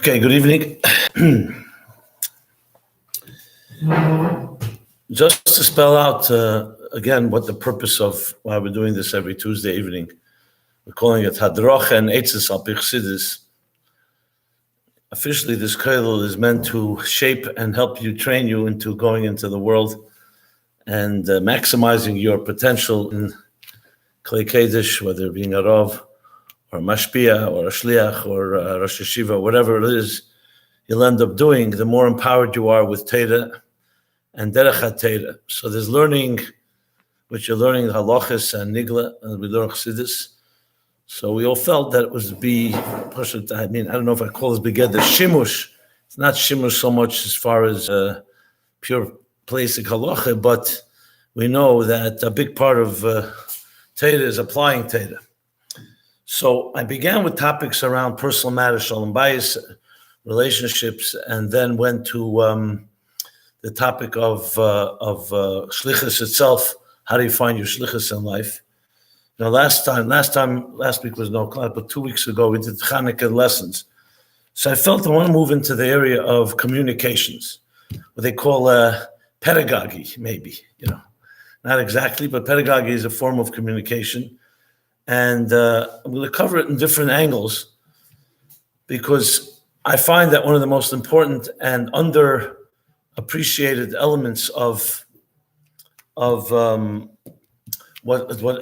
Okay, good evening. Just to spell out again what the purpose of why we're doing this every Tuesday evening. We're calling it Hadrocho and Eitzes al Chassidus. Officially, this kollel is meant to shape and help you, train you into going into the world and maximizing your potential in Klei Kodesh, whether being a Rav or a Mashpia or a Shliach or a Rosh Yeshiva, whatever it is you'll end up doing, the more empowered you are with Torah and Derech HaTorah. So there's learning, which you're learning halachas and nigla, and we learn chassidus. So we all felt that it was I don't know if I call this beged the shimush. It's not shimush so much as far as pure basic halacha, but we know that a big part of Torah is applying Torah. So I began with topics around personal matters, shalom bayis, relationships, and then went to the topic of shlichus itself. How do you find your shlichus in life? Now, last week was no class, but 2 weeks ago we did Chanukah lessons. So I felt I want to move into the area of communications, what they call pedagogy, maybe, not exactly, but pedagogy is a form of communication. And I'm going to cover it in different angles because I find that one of the most important and underappreciated elements of what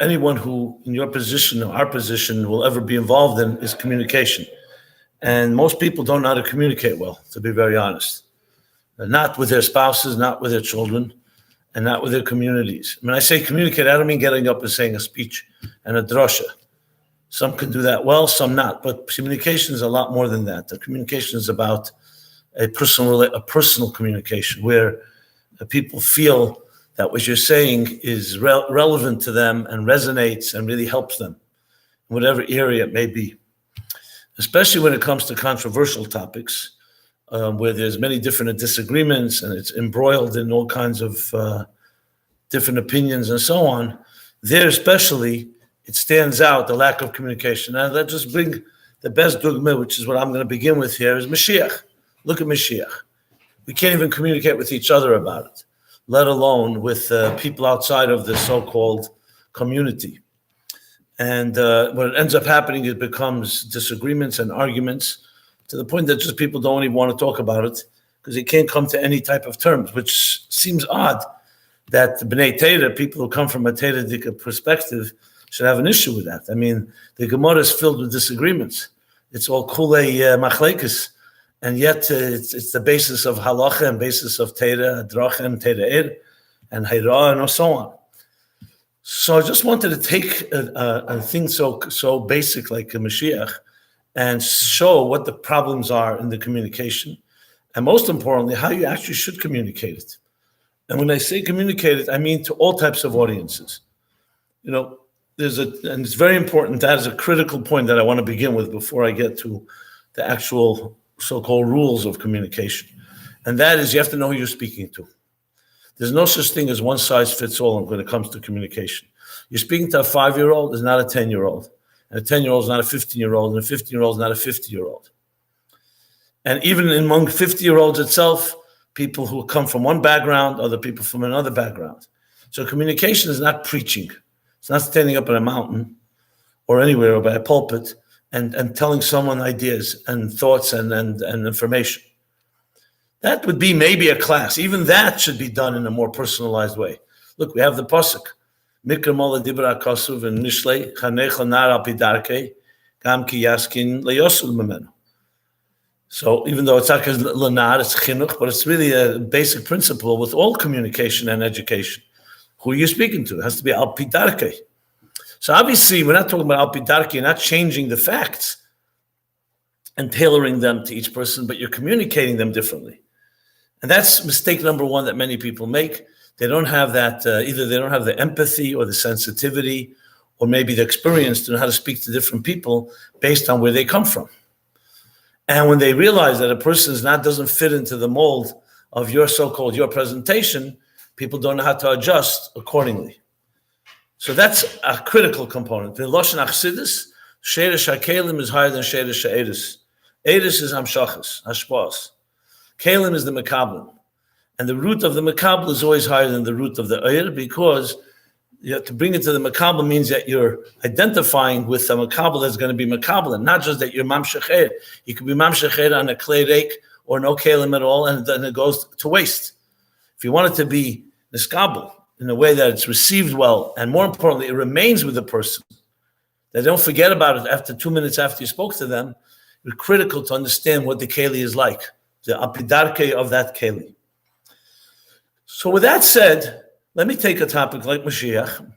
anyone who in your position or our position will ever be involved in is communication. And most people don't know how to communicate well, to be very honest. Not with their spouses, not with their children, and not with their communities. When I say communicate, I don't mean getting up and saying a speech and a drosha. Some can do that well, some not. But communication is a lot more than that. The communication is about a personal communication where people feel that what you're saying is relevant to them and resonates and really helps them in whatever area it may be. Especially when it comes to controversial topics, where there's many different disagreements and it's embroiled in all kinds of different opinions and so on. There especially, it stands out, the lack of communication. Now let's just bring the best dogma, which is what I'm going to begin with here, is Mashiach. Look at Mashiach. We can't even communicate with each other about it, let alone with people outside of the so-called community. And what ends up happening, it becomes disagreements and arguments to the point that just people don't even want to talk about it because they can't come to any type of terms, which seems odd that the B'nai Torah, people who come from a Torah perspective, should have an issue with that. I mean, the Gemara is filled with disagreements. It's all kulei machlekes, and yet it's the basis of halacha and basis of Torah, drachem, Torah, and hayra, and so on. So I just wanted to take a thing so basic like a Mashiach and show what the problems are in the communication, and most importantly, how you actually should communicate it. And when I say communicate it, I mean to all types of audiences. And it's very important. That is a critical point that I want to begin with before I get to the actual so-called rules of communication. And that is you have to know who you're speaking to. There's no such thing as one size fits all when it comes to communication. You're speaking to a 5-year-old is not a 10-year-old. And a 10-year-old is not a 15-year-old. And a 15-year-old is not a 50-year-old. And even among 50-year-olds itself, people who come from one background, other people from another background. So communication is not preaching. It's not standing up on a mountain or anywhere or by a pulpit and telling someone ideas and thoughts and information. That would be maybe a class. Even that should be done in a more personalized way. Look, we have the pasuk. Mikra mola dibra kasuv and nishlei chanech lanar al pidarke gam ki yaskin leyosul memenu. So even though it's not lanar, it's chinuch, but it's really a basic principle with all communication and education. Who are you speaking to? It has to be al pidarke. So obviously, we're not talking about al pidarke, you're not changing the facts and tailoring them to each person, but you're communicating them differently. And that's mistake number one that many people make. They don't have that, either they don't have the empathy or the sensitivity, or maybe the experience to know how to speak to different people based on where they come from. And when they realize that a person doesn't fit into the mold of your so-called, your presentation, people don't know how to adjust accordingly. So that's a critical component. In Lashon Chassidus, Sheirish HaKelim is higher than Sheirish HaEris. Eris is Hamshachas, Hashpos. Kalim is the Mekabel. And the root of the Mekabel is always higher than the root of the Eir, because you have to bring it to the Mekabel means that you're identifying with a Mekabel that's going to be Mekabel, and not just that you're Mamshech. You could be Mamshech on a clay rake or no Kalim at all, and then it goes to waste. If you want it to be Niskabel in a way that it's received well, and more importantly, it remains with the person, they don't forget about it after 2 minutes after you spoke to them, it's critical to understand what the Keli is like, the apidarke of that Keli. So with that said, let me take a topic like Mashiach,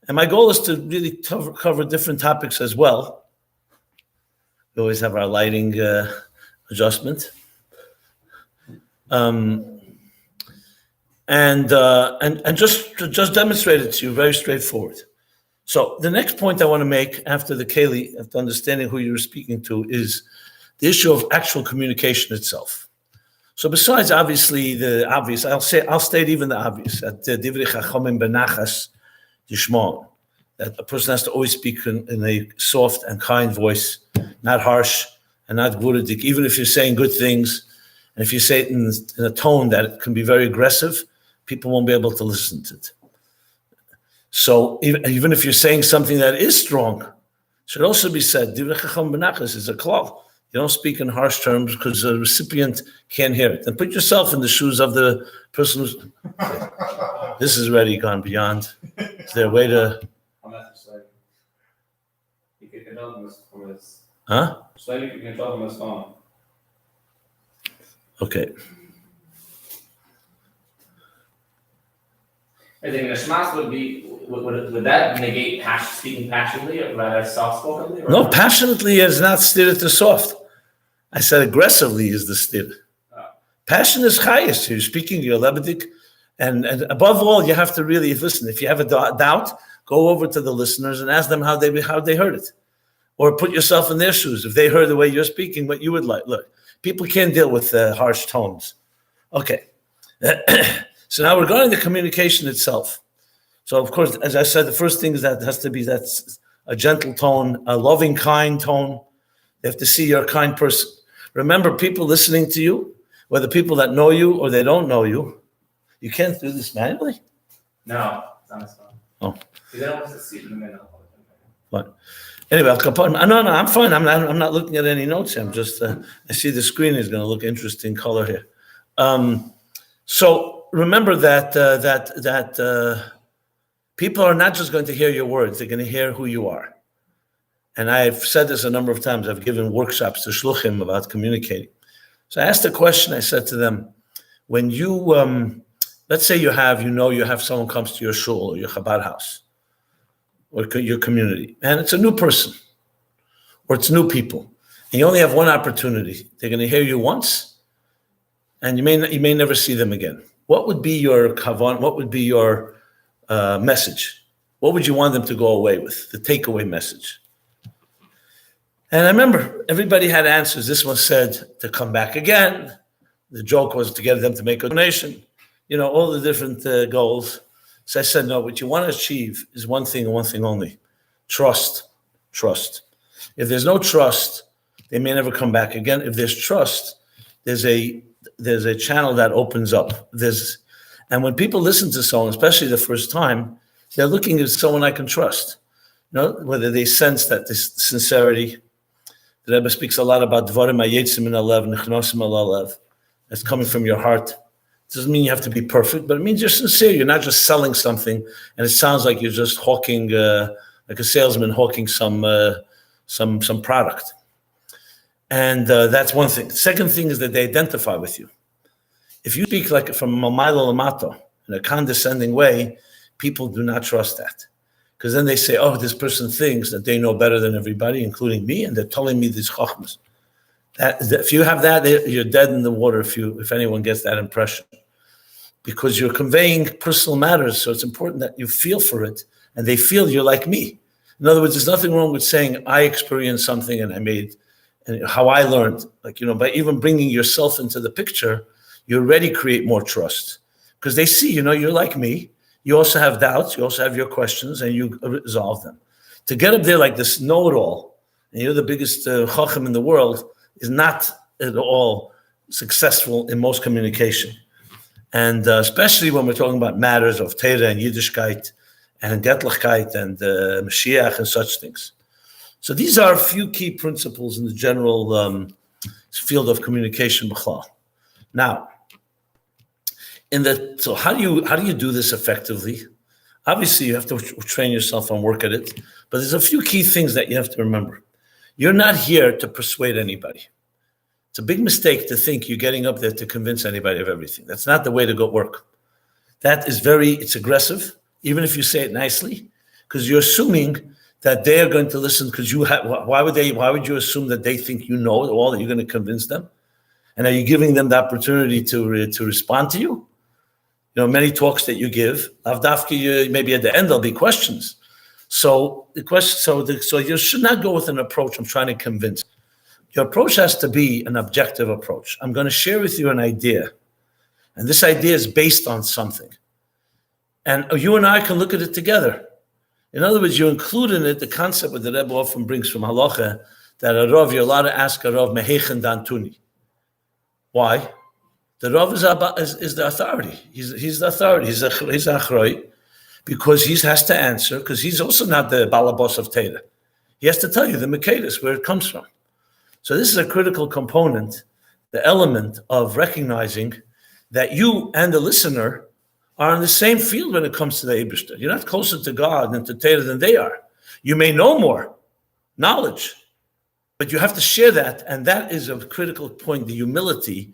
and my goal is to really cover different topics as well. We always have our lighting adjustment. And just demonstrate it to you, very straightforward. So the next point I want to make after the Keli, after understanding who you're speaking to, is the issue of actual communication itself. So besides obviously the obvious, I'll state even the obvious, that divrei chachamim benachas yishma'on, that a person has to always speak in a soft and kind voice, not harsh and not gvuradik, even if you're saying good things, and if you say it in a tone that it can be very aggressive, people won't be able to listen to it. So even if you're saying something that is strong, it should also be said, divrei chachamim benachas is a klal. You don't speak in harsh terms because the recipient can't hear it. And put yourself in the shoes of the person who's... This is already gone beyond. Is there a way to... Huh? Okay. I think the shmas would that negate speaking passionately or rather soft-spokenly? No, passionately is not steered to soft. I said aggressively is the steer. Passion is highest. You're speaking your lebedik, and above all, you have to really listen. If you have a doubt, go over to the listeners and ask them how they heard it, or put yourself in their shoes. If they heard the way you're speaking, what you would like. Look, people can't deal with harsh tones. Okay. So now regarding the communication itself. So of course, as I said, the first thing is that has to be that's a gentle tone, a loving, kind tone. They have to see you're a kind person. Remember, people listening to you, whether people that know you or they don't know you, you can't do this manually? No, it's not as fun. Oh. You don't want to see it in the middle. Fine. Anyway, no, I'm fine. I'm not looking at any notes here. I'm just, I see the screen is going to look interesting color here. So remember that people are not just going to hear your words; they're going to hear who you are. And I've said this a number of times. I've given workshops to shluchim about communicating. So I asked a question. I said to them, when you, let's say you have someone comes to your shul or your Chabad house or your community, and it's a new person or it's new people, and you only have one opportunity. They're going to hear you once, and you may never see them again. What would be your kavan? What would be your message? What would you want them to go away with? The takeaway message. And I remember everybody had answers. This one said to come back again. The joke was to get them to make a donation. All the different goals. So I said, no, what you want to achieve is one thing and one thing only. Trust. If there's no trust, they may never come back again. If there's trust, there's a channel that opens up. And when people listen to someone, especially the first time, they're looking at someone I can trust. Whether they sense that this sincerity. The Rebbe speaks a lot about dvarim hayetzim min halev, nichnosim al halev. That's coming from your heart. It doesn't mean you have to be perfect, but it means you're sincere. You're not just selling something, and it sounds like you're just hawking, like a salesman hawking some product. And that's one thing. The second thing is that they identify with you. If you speak like from mamaylo lamato in a condescending way, people do not trust that. Because then they say, oh, this person thinks that they know better than everybody, including me, and they're telling me these chachmas. If you have that, you're dead in the water if anyone gets that impression. Because you're conveying personal matters, so it's important that you feel for it, and they feel you're like me. In other words, there's nothing wrong with saying, I experienced something and I made, and how I learned. By even bringing yourself into the picture, you already create more trust. Because they see, you're like me. You also have doubts, you also have your questions, and you resolve them. To get up there like this know-it-all, and you're the biggest chacham in the world, is not at all successful in most communication. And especially when we're talking about matters of Torah and Yiddishkeit and Getlichkeit and Mashiach and such things. So these are a few key principles in the general field of communication. Now, so how do you do this effectively? Obviously, you have to train yourself and work at it, but there's a few key things that you have to remember. You're not here to persuade anybody. It's a big mistake to think you're getting up there to convince anybody of everything. That's not the way to go work. That is it's aggressive, even if you say it nicely, because you're assuming that they are going to listen. Because why would you assume that they think you know all, that you're going to convince them? And are you giving them the opportunity to respond to you? Many talks that you give, maybe at the end there'll be questions. So you should not go with an approach, I'm trying to convince. Your approach has to be an objective approach. I'm going to share with you an idea, and this idea is based on something. And you and I can look at it together. In other words, you include in it the concept that the Rebbe often brings from Halacha, that a Rav, you're allowed to ask a Rav, Mehechen Dantuni. Why? The Rav is the authority. He's the authority. He's Achroi, because he has to answer, because he's also not the Balabos of Torah. He has to tell you the Makedas, where it comes from. So this is a critical component, the element of recognizing that you and the listener are in the same field when it comes to the Eibishter. You're not closer to God and to Torah than they are. You may know more knowledge, but you have to share that, and that is a critical point, the humility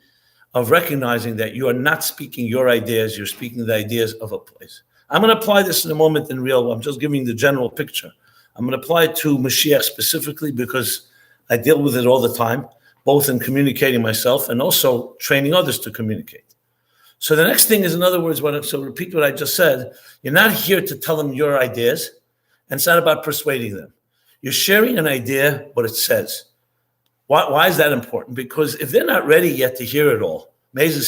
of recognizing that you are not speaking your ideas, you're speaking the ideas of a place. I'm going to apply this in a moment in real. I'm just giving the general picture. I'm going to apply it to Mashiach specifically because I deal with it all the time, both in communicating myself and also training others to communicate. So the next thing is, in other words, so repeat what I just said. You're not here to tell them your ideas, and it's not about persuading them. You're sharing an idea, what it says. Why is that important? Because if they're not ready yet to hear it all, let's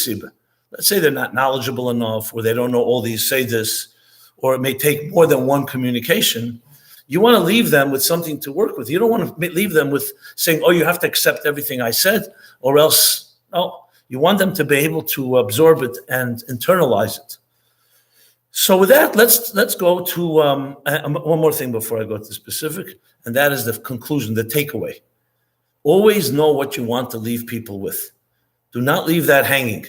say they're not knowledgeable enough, or they don't know all these say this, or it may take more than one communication, you want to leave them with something to work with. You don't want to leave them with saying, oh, you have to accept everything I said, or else, no. You want them to be able to absorb it and internalize it. So with that, let's go to one more thing before I go to the specific, and that is the conclusion, the takeaway. Always know what you want to leave people with. Do not leave that hanging,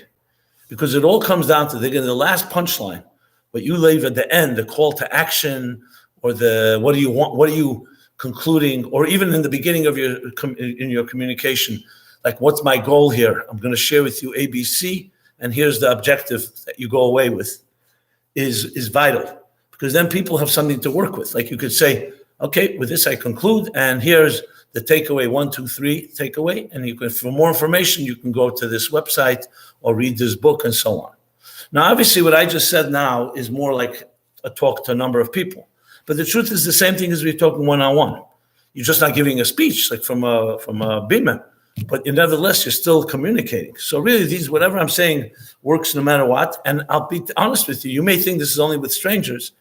because it all comes down to the last punchline. What you leave at the end, the call to action, or the what do you want? What are you concluding? Or even in the beginning of your communication, like, what's my goal here? I'm going to share with you ABC, and here's the objective that you go away with. Is vital, because then people have something to work with. Like, you could say, okay, with this I conclude, and here's the takeaway, 1, 2, 3 takeaway, and you can, for more information, you can go to this website or read this book and so on. Now, obviously, what I just said now is more like a talk to a number of people, but the truth is the same thing as we're talking one-on-one. You're just not giving a speech like from a bima, but nevertheless, you're still communicating. So really, whatever I'm saying works no matter what. And I'll be honest with you, you may think this is only with strangers.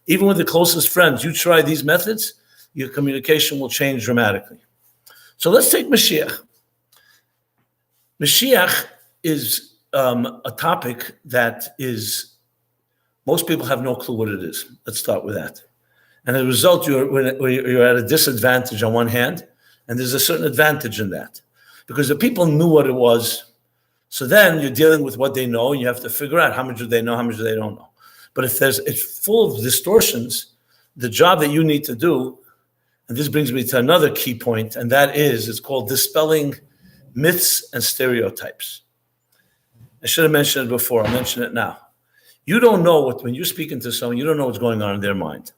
Even with the closest friends, you try these methods, your communication will change dramatically. So let's take Mashiach. Mashiach is a topic that is, most people have no clue what it is. Let's start with that. And as a result, you're at a disadvantage on one hand, and there's a certain advantage in that. Because the people knew what it was, so then you're dealing with what they know, and you have to figure out how much do they know, how much do they don't know. But if it's full of distortions, the job that you need to do, and this brings me to another key point, and that is, it's called dispelling myths and stereotypes. I should have mentioned it before, I'll mention it now. You don't know when you're speaking to someone, you don't know what's going on in their mind.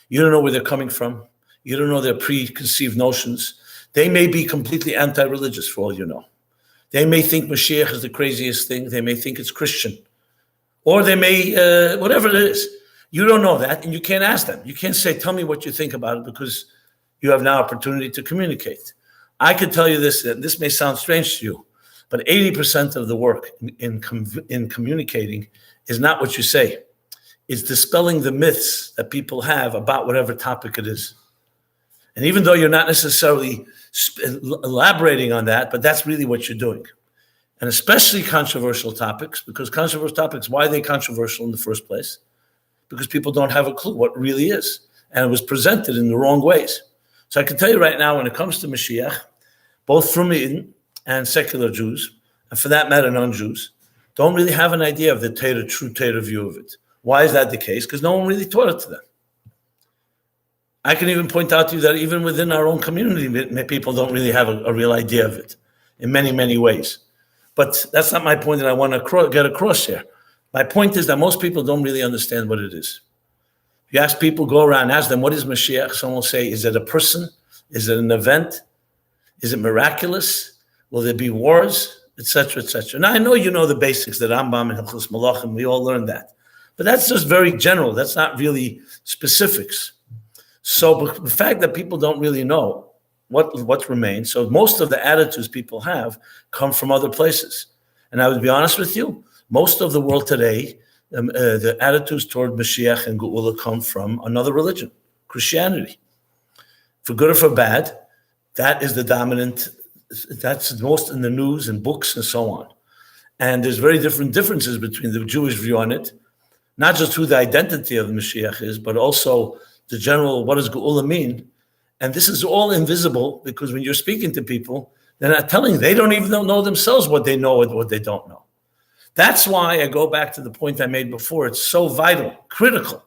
You don't know where they're coming from. You don't know their preconceived notions. They may be completely anti-religious for all you know. They may think Mashiach is the craziest thing. They may think it's Christian. Or they may, whatever it is. You don't know that, and you can't ask them. You can't say, tell me what you think about it, because you have now opportunity to communicate. I could tell you this, and this may sound strange to you, but 80% of the work in communicating is not what you say. It's dispelling the myths that people have about whatever topic it is. And even though you're not necessarily elaborating on that, but that's really what you're doing. And especially controversial topics, because controversial topics, why are they controversial in the first place? Because people don't have a clue what it really is. And it was presented in the wrong ways. So I can tell you right now, when it comes to Mashiach, both from Eden and secular Jews, and for that matter, non-Jews, don't really have an idea of the true Torah view of it. Why is that the case? Because no one really taught it to them. I can even point out to you that even within our own community, people don't really have a real idea of it in many, many ways. But that's not my point that I want to get across here. My point is that most people don't really understand what it is. If you ask people, go around, ask them, what is Mashiach? Someone will say, is it a person? Is it an event? Is it miraculous? Will there be wars? Etc., etc. Now, I know you know the basics, the Rambam and Hilchos Malachim, we all learned that. But that's just very general. That's not really specifics. So the fact that people don't really know what remains, so most of the attitudes people have come from other places. And I would be honest with you, most of the world today, the attitudes toward Mashiach and Geula come from another religion, Christianity. For good or for bad, that is the dominant, that's most in the news and books and so on. And there's very different differences between the Jewish view on it, not just who the identity of the Mashiach is, but also the general, what does Geula mean? And this is all invisible because when you're speaking to people, they're not telling you. They don't even know themselves what they know and what they don't know. That's why I go back to the point I made before. It's so vital, critical,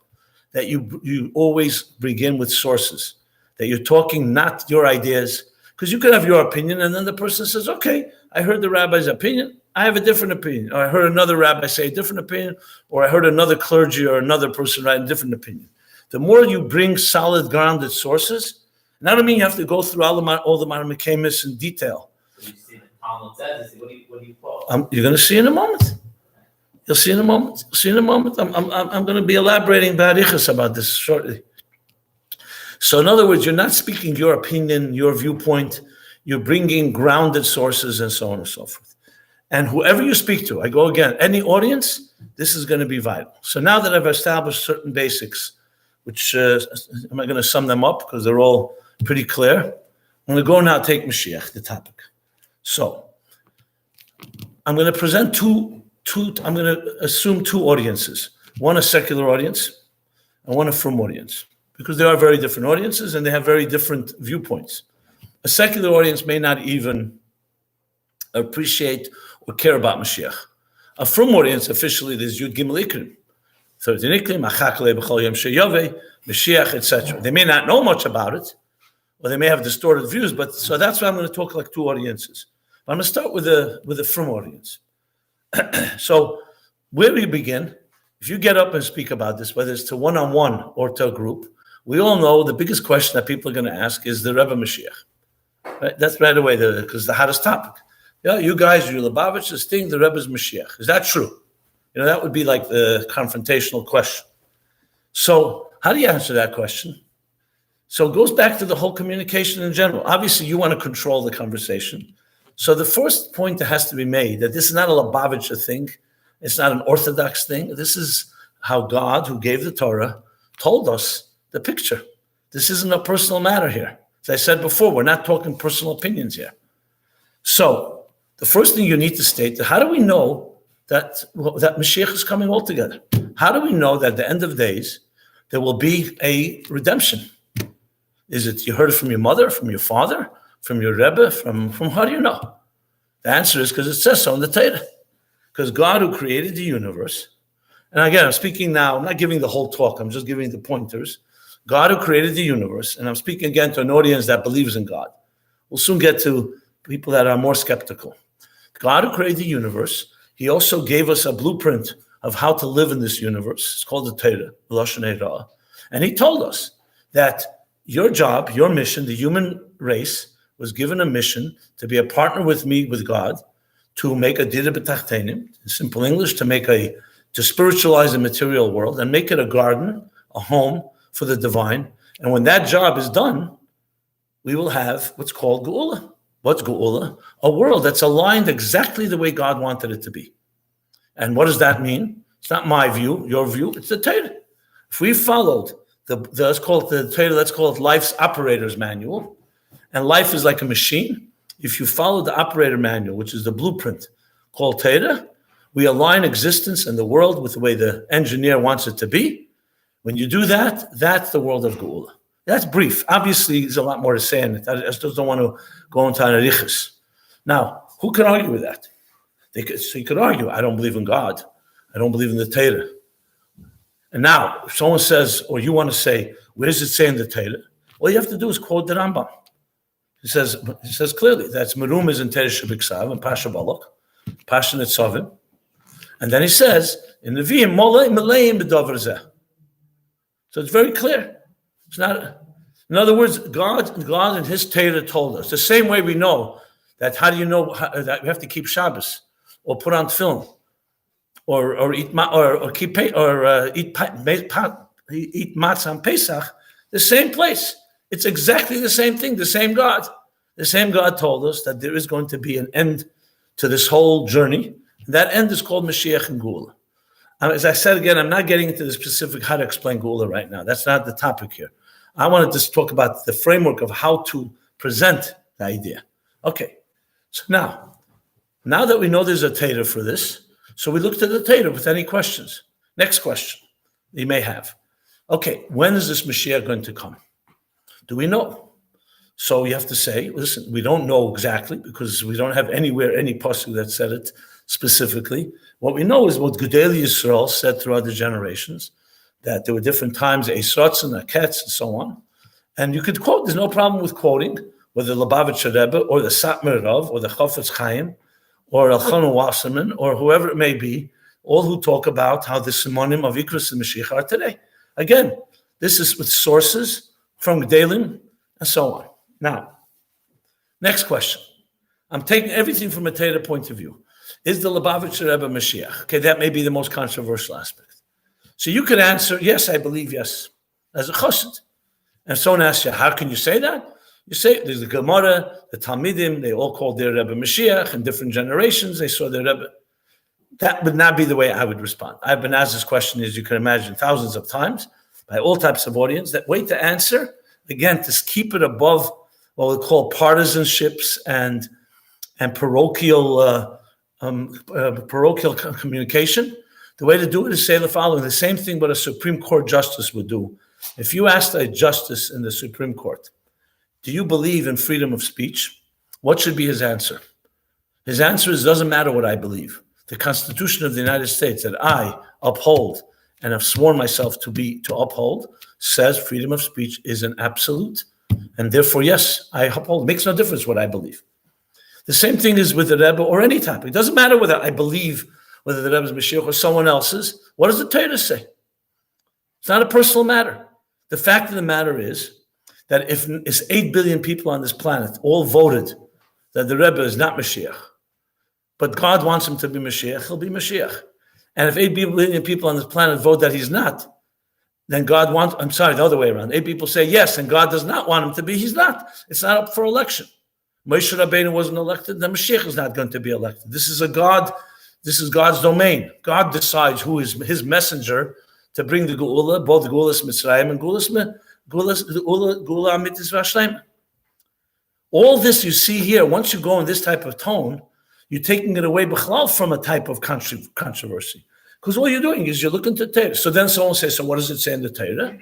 that you always begin with sources, that you're talking not your ideas, because you could have your opinion and then the person says, okay, I heard the rabbi's opinion. I have a different opinion. Or I heard another rabbi say a different opinion, or I heard another clergy or another person write a different opinion. The more you bring solid, grounded sources, and I don't mean you have to go through all the Marmikamis in detail. You see the Talmud says, what do you quote? You're going to see in a moment. You'll see in a moment. See in a moment. I'm going to be elaborating barichas about this shortly. So in other words, you're not speaking your opinion, your viewpoint. You're bringing grounded sources and so on and so forth. And whoever you speak to, I go again, any audience, this is going to be vital. So now that I've established certain basics, which am I going to sum them up because they're all pretty clear? I'm going to go now take Mashiach, the topic. So I'm going to present I'm going to assume two audiences, one a secular audience and one a frum audience, because they are very different audiences and they have very different viewpoints. A secular audience may not even appreciate or care about Mashiach. A frum audience, officially, there's Yud Gimel Ikrim, 13 Ikrim, Achak B'chol Yom Sheyoveh, Mashiach, etc. They may not know much about it, or they may have distorted views, but so that's why I'm going to talk like two audiences. But I'm going to start with the frum audience. So where we begin, if you get up and speak about this, whether it's to one-on-one or to a group, we all know the biggest question that people are going to ask is the Rebbe Mashiach. Right? That's right away, because the hottest topic. Yeah, you guys, you Lubavitchers think the Rebbe's Mashiach. Is that true? That would be like the confrontational question. So how do you answer that question? So it goes back to the whole communication in general. Obviously, you want to control the conversation. So the first point that has to be made, that this is not a Lubavitcher thing. It's not an Orthodox thing. This is how God, who gave the Torah, told us the picture. This isn't a personal matter here. As I said before, we're not talking personal opinions here. So the first thing you need to state is, how do we know that Mashiach is coming altogether? How do we know that at the end of days, there will be a redemption? Is it you heard it from your mother, from your father, from your Rebbe, from how do you know? The answer is because it says so in the Torah. Because God, who created the universe, and again, I'm speaking now, I'm not giving the whole talk, I'm just giving the pointers. God, who created the universe, and I'm speaking again to an audience that believes in God. We'll soon get to people that are more skeptical. God, who created the universe, he also gave us a blueprint of how to live in this universe. It's called the Torah, Lashon Hara. And he told us that your job, your mission, the human race, was given a mission to be a partner with me, with God, to make a dira b'tachtenim, in simple English, to spiritualize the material world and make it a garden, a home for the divine. And when that job is done, we will have what's called Geula. What's Geula? A world that's aligned exactly the way God wanted it to be. And what does that mean? It's not my view, your view, it's the Torah. If we followed let's call it the Torah, let's call it life's operator's manual, and life is like a machine, if you follow the operator manual, which is the blueprint called Torah, we align existence and the world with the way the engineer wants it to be. When you do that, that's the world of Geula. That's brief. Obviously, there's a lot more to say in it. I just don't want to go into anarichas. Now, who can argue with that? So you could argue, I don't believe in God. I don't believe in the Torah. And now, if someone says, or you want to say, where does it say in the Torah? All you have to do is quote the Rambam. He says clearly, that's Merum is in Torah Shabiksav and Pasha Balak, Pasha Netzavim. And then he says, in the Vim, Mola Maleim B'Dover Zeh. So it's very clear. It's not, in other words, God and His Torah told us. The same way we know that, how do you know that we have to keep Shabbos, or put on film, or eat matzah on Pesach, the same place. It's exactly the same thing. The same God. The same God told us that there is going to be an end to this whole journey. That end is called Mashiach and Geula. As I said again, I'm not getting into the specific how to explain Geula right now. That's not the topic here. I wanted to talk about the framework of how to present the idea. Okay, so now that we know there's a Torah for this, so we looked at the Torah with any questions. Next question you may have. Okay, when is this Mashiach going to come? Do we know? So you have to say, listen, we don't know exactly because we don't have anywhere any pasuk that said it specifically. What we know is what Gedolei Yisrael said throughout the generations, that there were different times, Eisrotzen, Aketz, and so on. And you could quote, there's no problem with quoting, whether the Lubavitcher Rebbe, or the Satmar Rav, or the Chofetz Chaim, or Elchanan Wasserman, or whoever it may be, all who talk about how the Simonim of Ikras and Mashiach are today. Again, this is with sources from Gedolim and so on. Now, next question. I'm taking everything from a Torah point of view. Is the Lubavitcher Rebbe Mashiach? Okay, that may be the most controversial aspect. So you could answer, yes, I believe yes, as a chassid. And someone asks you, how can you say that? You say, there's the Gemara, the Talmidim, they all called their Rebbe Mashiach, in different generations, they saw their Rebbe. That would not be the way I would respond. I've been asked this question, as you can imagine, thousands of times, by all types of audience, that way to answer, again, to keep it above what we call partisanships and parochial communication. The way to do it is say the following, the same thing what a Supreme Court justice would do. If you asked a justice in the Supreme Court, do you believe in freedom of speech? What should be his answer? His answer is, doesn't matter what I believe. The Constitution of the United States that I uphold and have sworn myself to uphold says freedom of speech is an absolute. And therefore, yes, I uphold. It makes no difference what I believe. The same thing is with the Rebbe or any topic. It doesn't matter whether I believe whether the Rebbe is Mashiach or someone else's. What does the Torah say? It's not a personal matter. The fact of the matter is that if it's 8 billion people on this planet all voted that the Rebbe is not Mashiach, but God wants him to be Mashiach, he'll be Mashiach. And if 8 billion people on this planet vote that he's not, then the other way around. 8 people say yes, and God does not want him to be, he's not. It's not up for election. Moshe Rabbeinu wasn't elected, then Mashiach is not going to be elected. This is God's domain. God decides who is his messenger to bring the Geula, both Geulas Mitzrayim and Geulah Amitis V'Ashleim. All this you see here, once you go in this type of tone, you're taking it away b'chlal from a type of controversy. Because all you're doing is you're looking to Torah. So then someone says, so what does it say in the Torah?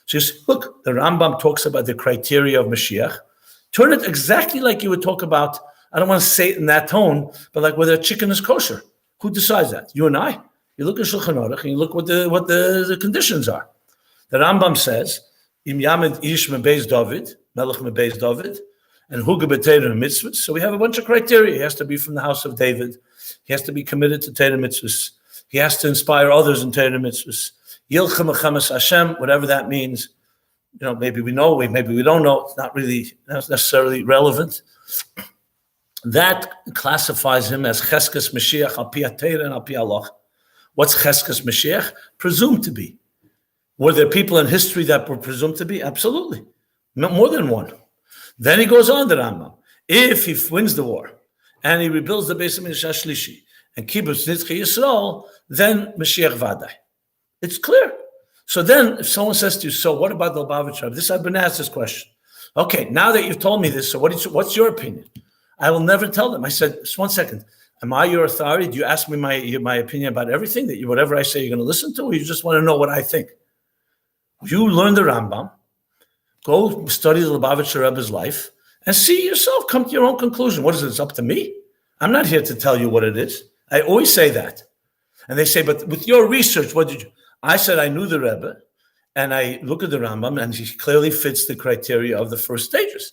So you say, look, the Rambam talks about the criteria of Mashiach. Turn it exactly like you would talk about, I don't want to say it in that tone, but like whether a chicken is kosher. Who decides that? You and I. You look at Shulchan Aruch and you look what the conditions are. The Rambam says, Im Yamed Ish Mebeis David, Melech Mebeis David, and Huga B'Teira Mitzvahs. So we have a bunch of criteria. He has to be from the house of David. He has to be committed to Teira Mitzvahs. He has to inspire others in Teira Mitzvahs. Yilchem Mechamas Hashem, whatever that means. You know, maybe we know, maybe we don't know. It's not necessarily relevant. That classifies him as Cheskes Mashiach al Pi HaTeira and al Pi HaLach. What's Cheskes Mashiach? Presumed to be. Were there people in history that were presumed to be? Absolutely. More than one. Then he goes on, the Rambam. If he wins the war and he rebuilds the Beis HaMikdash HaShlishi and Kibbutz Nitzchei Yisrael, then Mashiach Vadai. It's clear. So then if someone says to you, so what about the Lubavitcher Rebbe? I've been asked this question. Okay, now that you've told me this, so what's your opinion? I will never tell them. I said, just 1 second. Am I your authority? Do you ask me my opinion about everything? That whatever I say, you're going to listen to, or you just want to know what I think? You learn the Rambam, go study the Lubavitcher Rebbe's life, and see yourself, come to your own conclusion. What is it? It's up to me? I'm not here to tell you what it is. I always say that. And they say, but with your research, what did you? I said, I knew the Rebbe, and I look at the Rambam, and he clearly fits the criteria of the first stages.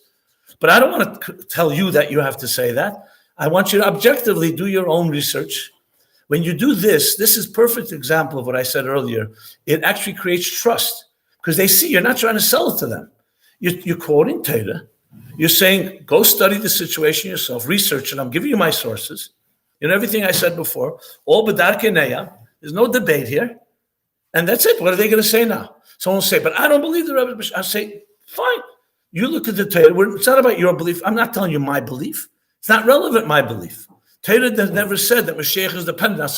But I don't want to tell you that you have to say that. I want you to objectively do your own research. When you do this is a perfect example of what I said earlier. It actually creates trust because they see you're not trying to sell it to them. You're quoting Torah. You're saying, go study the situation yourself, research it. I'm giving you my sources. Everything I said before, all B'darkei Ne'ah. There's no debate here. And that's it. What are they going to say now? Someone will say, but I don't believe the Rebbe. I'll say, fine. You look at the Torah. It's not about your belief. I'm not telling you my belief. It's not relevant, my belief. Torah has never said that Mashiach is dependent on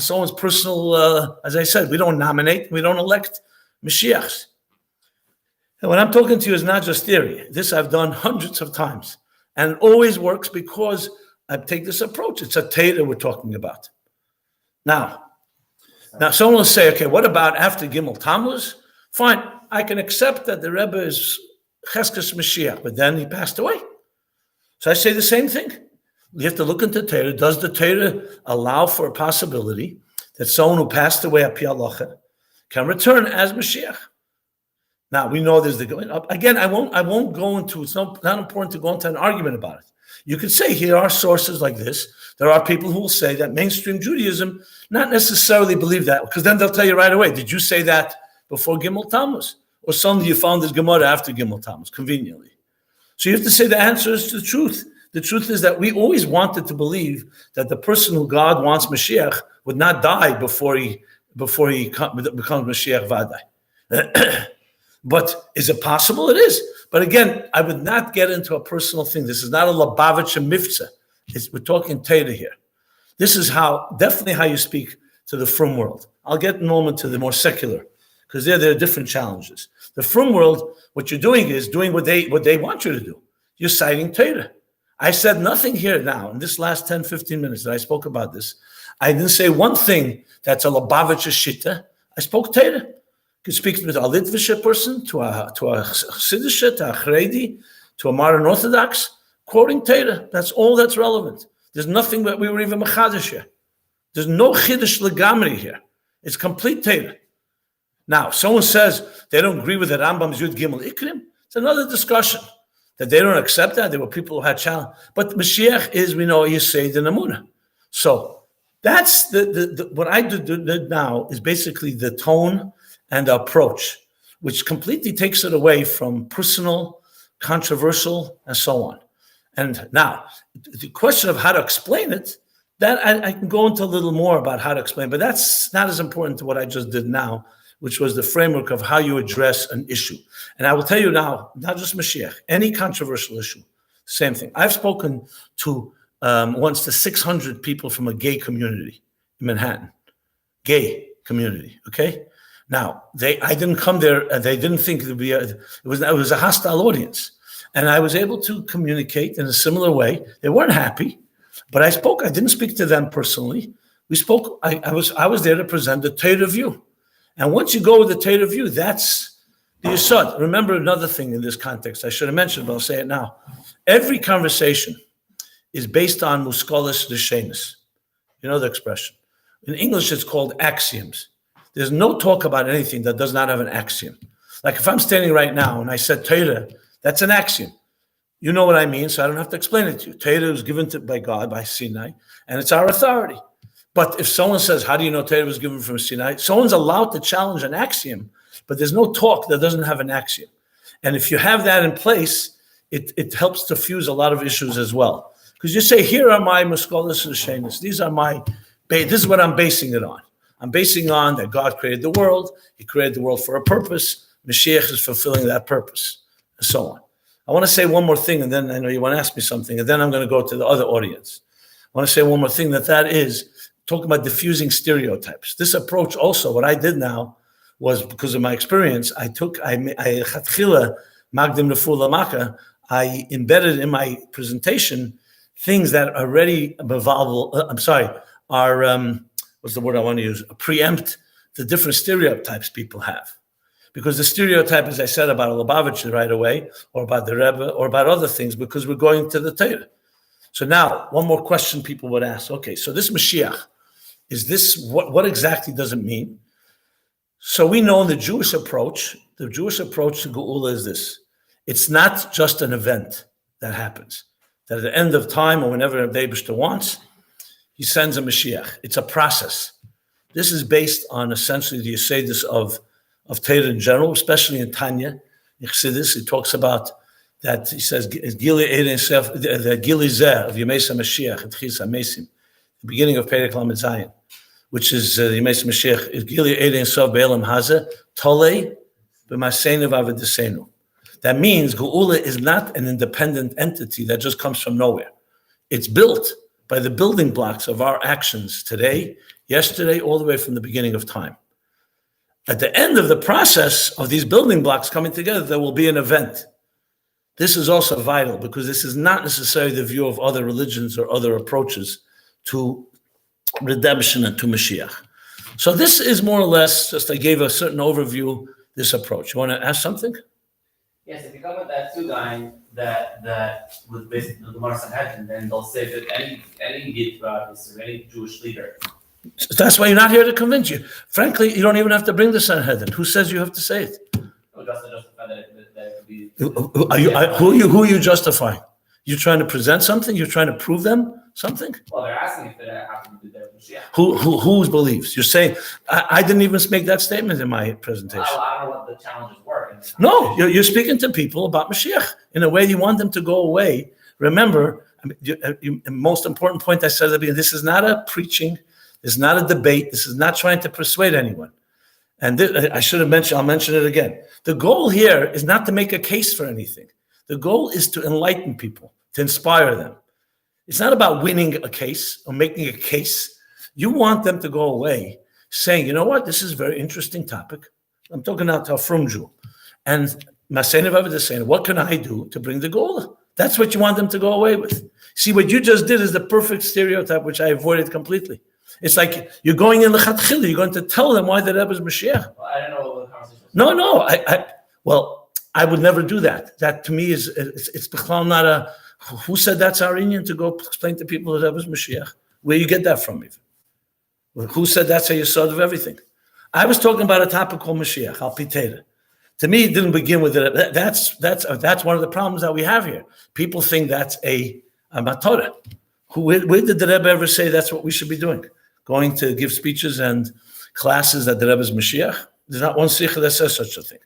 someone's personal, as I said, we don't nominate, we don't elect Mashiachs. And what I'm talking to you is not just theory. This I've done hundreds of times. And it always works because I take this approach. It's a Torah we're talking about. Now, someone will say, okay, what about after Gimel Tammuz? Fine, I can accept that the Rebbe is Cheskes Mashiach, but then he passed away. So I say the same thing. You have to look into Torah. Does the Torah allow for a possibility that someone who passed away at Pi Halacha can return as Mashiach? Now we know there's again. I won't go into. It's not important to go into an argument about it. You could say here are sources like this. There are people who will say that mainstream Judaism not necessarily believe that, because then they'll tell you right away, did you say that before Gimel Tammuz? Or suddenly you found this Gemara after Gimel Tammuz, conveniently. So you have to say the answer is the truth. The truth is that we always wanted to believe that the person who God wants Mashiach would not die before he becomes Mashiach Vadai. But is it possible? It is. But again, I would not get into a personal thing. This is not a Lubavitcher Mivtza. We're talking Torah here. This is definitely how you speak to the frum world. I'll get in a moment to the more secular, because there are different challenges. The frum world, what you're doing is doing what they want you to do. You're citing Torah. I said nothing here now in this last 10, 15 minutes that I spoke about this. I didn't say one thing that's a Lubavitcher Shitta. I spoke Torah. You can speak to a Litvische person, to a Chassidic, to a Haredi, to a modern Orthodox, quoting Torah. That's all that's relevant. There's nothing that we were even mechadish here. There's no chiddush legamri here. It's complete Torah. Now, someone says they don't agree with the Rambam's Yud Gimel Ikrim. It's another discussion that they don't accept that. There were people who had challenge. But Mashiach is, we know, Yesod and Amunah. So that's the what I do now is basically the tone and the approach, which completely takes it away from personal, controversial, and so on. And now, the question of how to explain it, that I can go into a little more about how to explain, but that's not as important to what I just did now, which was the framework of how you address an issue. And I will tell you now, not just Mashiach, any controversial issue, same thing. I've spoken to once to 600 people from a gay community in Manhattan, gay community, okay? Now, I didn't come there, and they didn't think it was a hostile audience. And I was able to communicate in a similar way. They weren't happy, but I didn't speak to them personally. We spoke, I was there to present the Torah view. And once you go with the Torah view, that's the Yesod. Remember another thing in this context, I should have mentioned, but I'll say it now. Every conversation is based on muskolis d'shenis. You know the expression. In English, it's called axioms. There's no talk about anything that does not have an axiom. Like if I'm standing right now and I said Torah, that's an axiom. You know what I mean, so I don't have to explain it to you. Torah was given by God, by Sinai, and it's our authority. But if someone says, how do you know Torah was given from Sinai? Someone's allowed to challenge an axiom, but there's no talk that doesn't have an axiom. And if you have that in place, it helps to fuse a lot of issues as well. Because you say, here are my muskolas d'shenis. This is what I'm basing it on. I'm basing on that God created the world. He created the world for a purpose. Mashiach is fulfilling that purpose, and so on. I want to say one more thing, and then I know you want to ask me something, and then I'm going to go to the other audience. I want to say one more thing, that is talking about diffusing stereotypes. This approach also, what I did now was because of my experience, I Magdim Refu Lamaka, I embedded in my presentation things that already what's the word I want to use? Preempt the different stereotypes people have. Because the stereotype, as I said, about a Lubavitcher right away, or about the Rebbe, or about other things, because we're going to the Torah. So now, one more question people would ask. Okay, so this Mashiach, is this, what exactly does it mean? So we know in the Jewish approach to Geula is this. It's not just an event that happens. That at the end of time, or whenever the Eibishter wants, he sends a Mashiach. It's a process. This is based on essentially the Yesodis of Torah in general, especially in Tanya. In Chassidus, he talks about that, he says, Gili the Gili Zeh of Yemesa Mashiach, Tchis HaMesim, the beginning of Perek Lamed Zayin, which is the Yemesa Mashiach, is Gili Ein Sof Be'elam Hazeh, Tolei B'Maseinu V'Avodesenu. That means Geula is not an independent entity that just comes from nowhere. It's built by the building blocks of our actions today, yesterday, all the way from the beginning of time. At the end of the process of these building blocks coming together, there will be an event. This is also vital because this is not necessarily the view of other religions or other approaches to redemption and to Mashiach. So this is more or less, just I gave a certain overview, this approach. You want to ask something? Yes, if you come with that Sudain that with basically the Gemara Sanhedrin, then they'll say that any Git or any Jewish leader. That's why you're not here to convince you. Frankly, you don't even have to bring the Sanhedrin. Who says you have to say it? No, just to justify that it would be. Who are you justifying? You're trying to present something? You're trying to prove them something? Well, they're asking if it happened to be their Mashiach. Who believes? You're saying, I didn't even make that statement in my presentation. I don't know what the challenges were. No, you're speaking to people about Mashiach in a way you want them to go away. Remember, the most important point I said at the beginning, this is not a preaching, this is not a debate, this is not trying to persuade anyone. And I should have mentioned, I'll mention it again. The goal here is not to make a case for anything. The goal is to enlighten people, to inspire them. It's not about winning a case or making a case. You want them to go away saying, you know what, this is a very interesting topic. I'm talking now to a frum Jew. And Maseinu V'Avodesenu, what can I do to bring the goal? That's what you want them to go away with. See, what you just did is the perfect stereotype, which I avoided completely. It's like you're going in l'chatchila, you're going to tell them why the Rebbe is Mashiach. Well, I don't know what the conversation was. I would never do that. That to me is, it's b'chlal not a, who said that's our Indian to go explain to people that Rebbe is Mashiach? Where you get that from even? Who said that's a yesod of everything? I was talking about a topic called Mashiach, al pitera. To me, it didn't begin with it. That's one of the problems that we have here. People think that's a matorah. Where did the Rebbe ever say that's what we should be doing? Going to give speeches and classes that the Rebbe is Mashiach? There's not one sikha that says such a thing.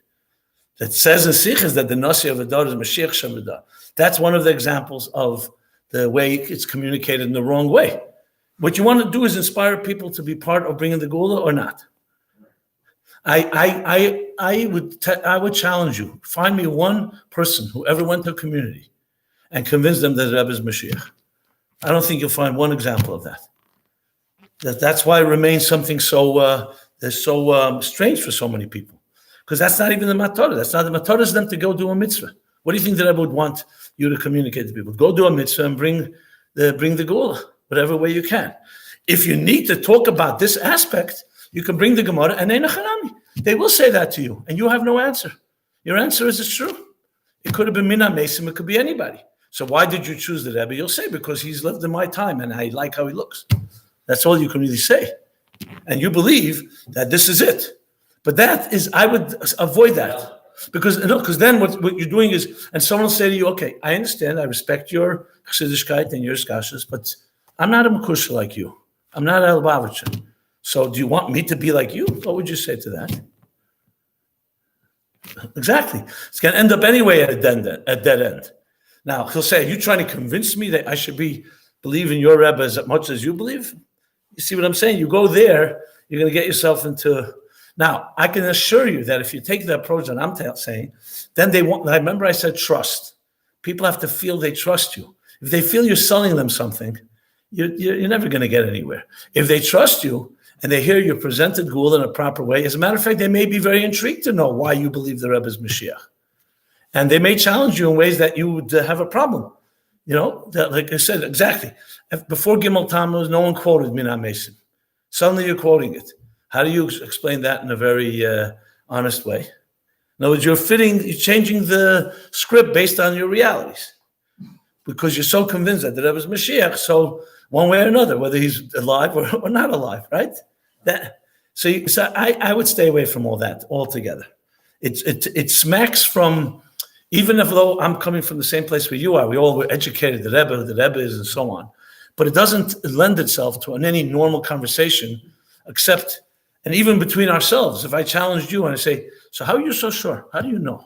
That says in sikhas that the nasi of Adar is Mashiach Shavada. That's one of the examples of the way it's communicated in the wrong way. What you want to do is inspire people to be part of bringing the Geula or not. I would challenge you. Find me one person who ever went to a community and convinced them that the Rebbe is Mashiach. I don't think you'll find one example of that. That's why it remains something so strange for so many people, because that's not even the matorah. That's not the matorah is them to go do a mitzvah. What do you think the Rebbe would want you to communicate to people? Go do a mitzvah and bring the Geula, whatever way you can. If you need to talk about this aspect, you can bring the Gemara and Einachanami. They will say that to you, and you have no answer. Your answer is it's true. It could have been Mina Mesim, it could be anybody. So why did you choose the Rebbe? You'll say, because he's lived in my time and I like how he looks. That's all you can really say. And you believe that this is it. But that is, I would avoid that. Because then what you're doing is, and someone will say to you, okay, I understand, I respect your Chassidischkeit and your skashas, but I'm not a Makusha like you. I'm not a Lubavitcher. So do you want me to be like you? What would you say to that? Exactly. It's going to end up anyway at a dead end. Now, he'll say, are you trying to convince me that I should believe in your Rebbe as much as you believe? You see what I'm saying? You go there, you're going to get yourself into... Now, I can assure you that if you take the approach that I'm saying, then they won't... I remember I said trust. People have to feel they trust you. If they feel you're selling them something, you're never going to get anywhere. If they trust you and they hear you presented Geula in a proper way, as a matter of fact, they may be very intrigued to know why you believe the Rebbe is Mashiach. And they may challenge you in ways that you would have a problem. That, like I said, exactly. Before Gimel Tammuz, no one quoted Mina Mason. Suddenly you're quoting it. How do you explain that in a very honest way? In other words, you're changing the script based on your realities. Because you're so convinced that the Rebbe is Mashiach, so one way or another, whether he's alive or not alive, right? So I would stay away from all that altogether. It smacks from, even though I'm coming from the same place where you are, we all were educated, the Rebbe is, and so on. But it doesn't lend itself to any normal conversation, except, and even between ourselves. If I challenged you and I say, so how are you so sure? How do you know?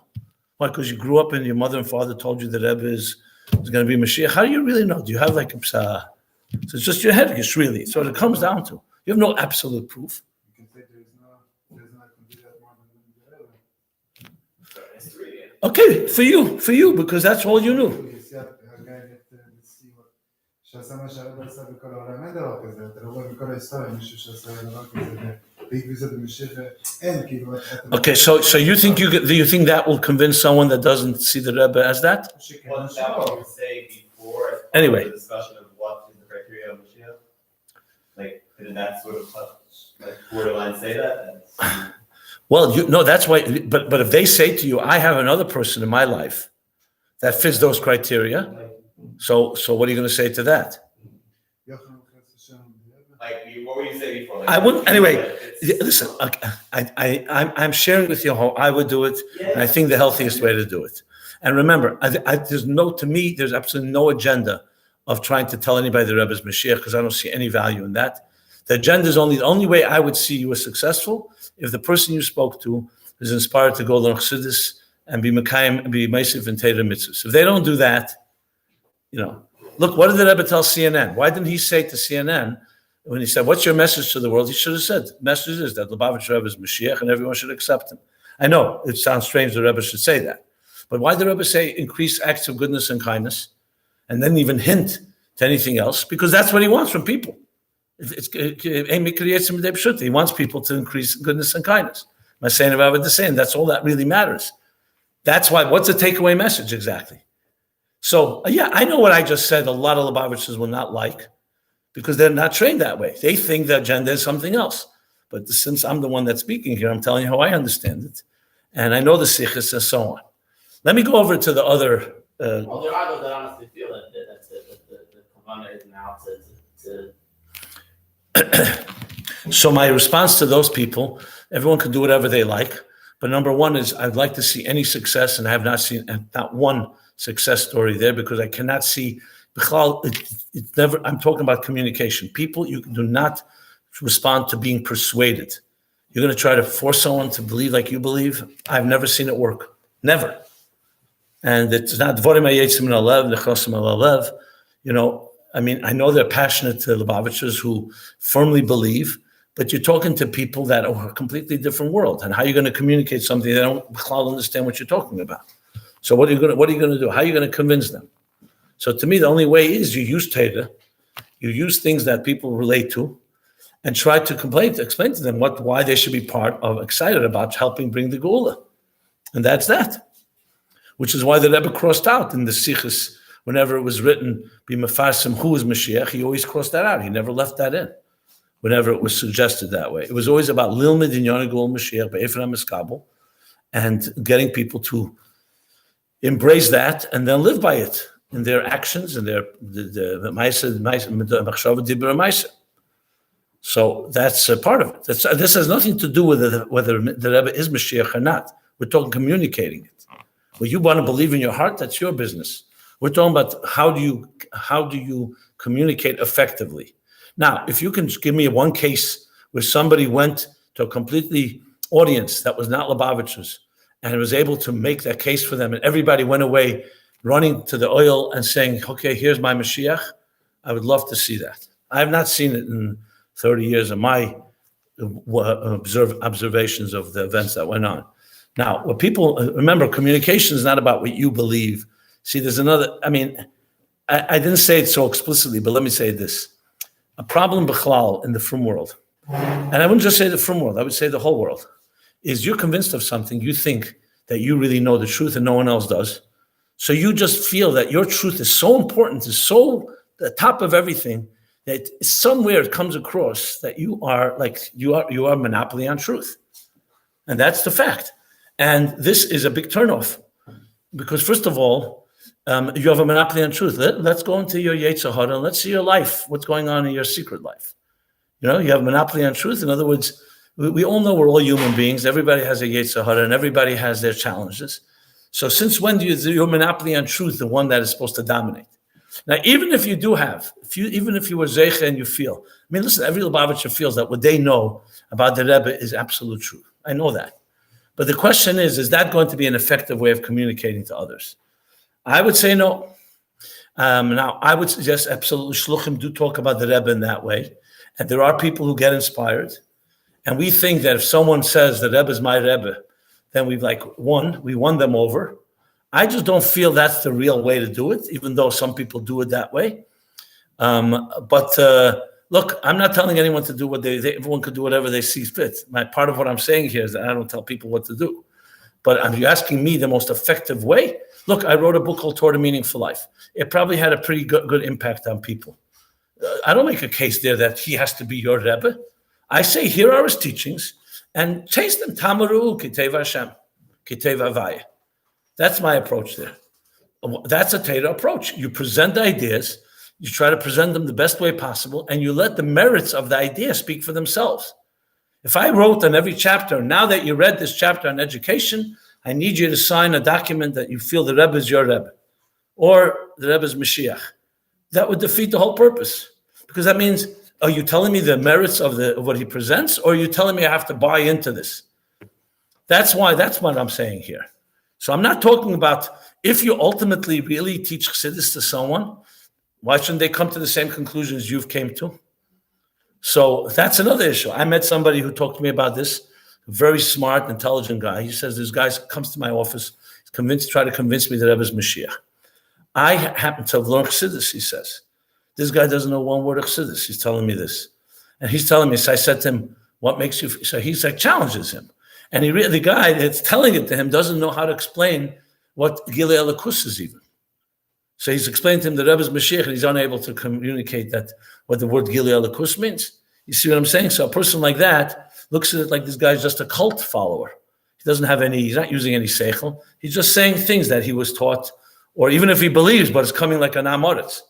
Why? Because you grew up and your mother and father told you the Rebbe is going to be Mashiach. How do you really know? Do you have like a psa? So it's just your head, it's really. So it comes down to. You have no absolute proof. You can say there's no complete more than the Okay, for you, because that's all you knew. שעשה מה שהרב עשה בכל העולם, אין דבר כזה, אתה לא רואה בכל ההיסטוריה מישהו שעשה דבר כזה, בעקבות במשיח, אין כאילו... Okay, so you think that will convince someone that doesn't see the Rebbe as that? Well, is that what you were saying before? Anyway. The discussion of what is the criteria of Mashiach? Like, did that sort of borderline say that? Well, no, that's why, but if they say to you, I have another person in my life that fits those criteria, so what are you going to say to that? Like, what were you saying before? Like, I wouldn't, anyway, listen, I'm sharing with you how I would do it, and I think the healthiest way to do it. And remember, to me, there's absolutely no agenda of trying to tell anybody the Rebbe is Mashiach, because I don't see any value in that. The agenda is the only way I would see you as successful if the person you spoke to is inspired to go to Chassidus and be Mekayim and be Meisiv and Teda Mitzvahs. If they don't do that, look, what did the Rebbe tell CNN? Why didn't he say to CNN, when he said, what's your message to the world? He should have said, the message is that Lubavitch Rebbe is Mashiach and everyone should accept him. I know, it sounds strange the Rebbe should say that. But why did the Rebbe say increase acts of goodness and kindness and then even hint to anything else? Because that's what he wants from people. He wants people to increase goodness and kindness. That's all that really matters. That's why, what's the takeaway message exactly? So, I know what I just said, a lot of Lubavitchers will not like, because they're not trained that way. They think the agenda is something else. But since I'm the one that's speaking here, I'm telling you how I understand it. And I know the sikhs and so on. Let me go over to the other... Well, there are those that honestly feel that the Kavanah is now to... So my response to those people, everyone can do whatever they like. But number one is I'd like to see any success, and I have not seen not one success story there, because I cannot see... It's never. I'm talking about communication. People, you do not respond to being persuaded. You're going to try to force someone to believe like you believe. I've never seen it work. Never. And it's not dvorim hayetzim min halev nechosim al halev. I mean, I know they're passionate Lubavitchers who firmly believe, but you're talking to people that are a completely different world. And how are you going to communicate something they don't understand what you're talking about? So what are you going to do? How are you going to convince them? So to me, the only way is you use Teda, you use things that people relate to, and try to explain to them why they should be excited about helping bring the Geula. And that's that. Which is why the Rebbe crossed out in the Sikhs, whenever it was written, be Mefarsim, who is Mashiach, he always crossed that out. He never left that in, whenever it was suggested that way. It was always about Lilmid in Yonah Geula Mashiach, Be'efram Eskabel, and getting people to embrace that and then live by it in their actions and their the. So that's a part of it. This has nothing to do with whether the Rebbe is Mashiach or not. We're talking communicating it. What you want to believe in your heart, that's your business. We're talking about how do you communicate effectively. Now, if you can give me one case where somebody went to a completely audience that was not Lubavitchers and was able to make that case for them, and everybody went away running to the oil and saying, okay, here's my Mashiach, I would love to see that. I have not seen it in 30 years of my observations of the events that went on. Now, what people remember, communication is not about what you believe. See, there's another, I didn't say it so explicitly, but let me say this. A problem b'chlal in the frum world, and I wouldn't just say the frum world, I would say the whole world, is you're convinced of something, you think that you really know the truth and no one else does. So you just feel that your truth is so important, is so the top of everything, that somewhere it comes across that you are monopoly on truth. And that's the fact. And this is a big turnoff. Because first of all, you have a monopoly on truth. Let's go into your Yetzer Hara and let's see your life, what's going on in your secret life. You have a monopoly on truth. In other words, we all know we're all human beings. Everybody has a Yetzer Hara and everybody has their challenges. So since when is your monopoly on truth the one that is supposed to dominate? Now, even if you do have, even if you were Zeicha and you feel, listen, every Lubavitcher feels that what they know about the Rebbe is absolute truth. I know that. But the question is that going to be an effective way of communicating to others? I would say no. Now, I would suggest absolutely Shluchim do talk about the Rebbe in that way. And there are people who get inspired. And we think that if someone says the Rebbe is my Rebbe, then we won them over. I just don't feel that's the real way to do it, even though some people do it that way. Look, I'm not telling anyone to do what everyone could do whatever they see fit. Part of what I'm saying here is that I don't tell people what to do. But if you're asking me the most effective way, look, I wrote a book called Toward a Meaningful Life. It probably had a pretty good impact on people. I don't make a case there that he has to be your Rebbe. I say, here are his teachings, and chase them. Tamaru, Kiteva Hashem, Kiteva Avaya. That's my approach there. That's a Torah approach. You present the ideas, you try to present them the best way possible, and you let the merits of the idea speak for themselves. If I wrote on every chapter, now that you read this chapter on education, I need you to sign a document that you feel the Rebbe is your Rebbe, or the Rebbe is Mashiach, that would defeat the whole purpose. Because that means, are you telling me the merits of what he presents, or are you telling me I have to buy into this? That's what I'm saying here. So I'm not talking about if you ultimately really teach Chassidus to someone, why shouldn't they come to the same conclusions you've came to? So that's another issue. I met somebody who talked to me about this, a very smart, intelligent guy. He says, this guy comes to my office, he's trying to convince me that Rebbe is Mashiach. I happen to have learned Chassidus, he says. This guy doesn't know one word of Chassidus. He's telling me this. And he's telling me, so I said to him, what makes you, so he's like, challenges him. And the guy that's telling it to him doesn't know how to explain what Gilei Elikus is even. So he's explained to him the Rebbe is Mashiach, and he's unable to communicate that what the word Gilei Elikus means. You see what I'm saying? So a person like that looks at it like this guy's just a cult follower. He's not using any seichel. He's just saying things that he was taught, or even if he believes, but it's coming like an amoritz.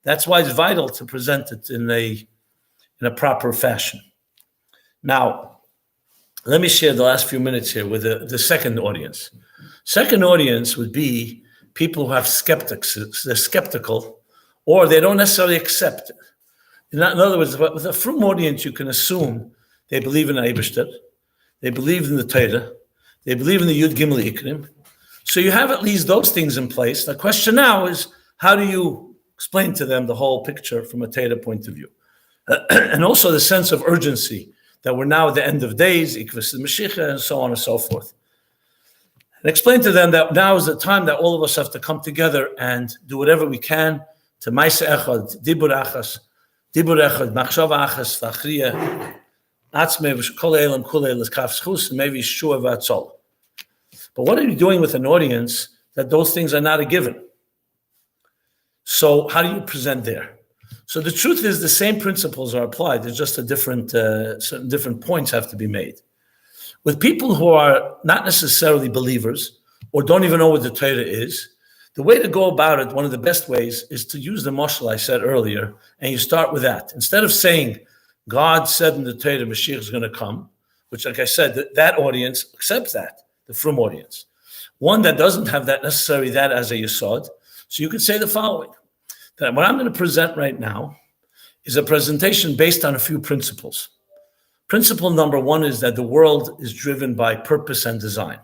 That's why it's vital to present it in a proper fashion. Now, let me share the last few minutes here with the second audience. Second audience would be people who have skeptics. They're skeptical, or they don't necessarily accept it. In other words, with a frum audience, you can assume they believe in Eibishter, they believe in the Torah, they believe in the Yud Gimel Ikrim. So you have at least those things in place. The question now is, how do you explain to them the whole picture from a Torah point of view? And also the sense of urgency, that we're now at the end of days, Ikvus Mashiach, and so on and so forth. And explain to them that now is the time that all of us have to come together and do whatever we can to Maisa Echad, Dibur Achas, Machshava Achas, Vachriya, Atzme, Kol Elam, Kol Elas, Kaf Schus, and maybe Shua Vatzol. But what are you doing with an audience that those things are not a given? So how do you present there? So the truth is the same principles are applied. There's just certain different points have to be made. With people who are not necessarily believers or don't even know what the Torah is, the way to go about it, one of the best ways, is to use the mashal I said earlier, and you start with that. Instead of saying, God said in the Torah, Mashiach is going to come, which, like I said, that audience accepts that, the frum audience. One that doesn't have that necessarily that as a yesod, so you could say the following. That what I'm going to present right now is a presentation based on a few principles. Principle number one is that the world is driven by purpose and design.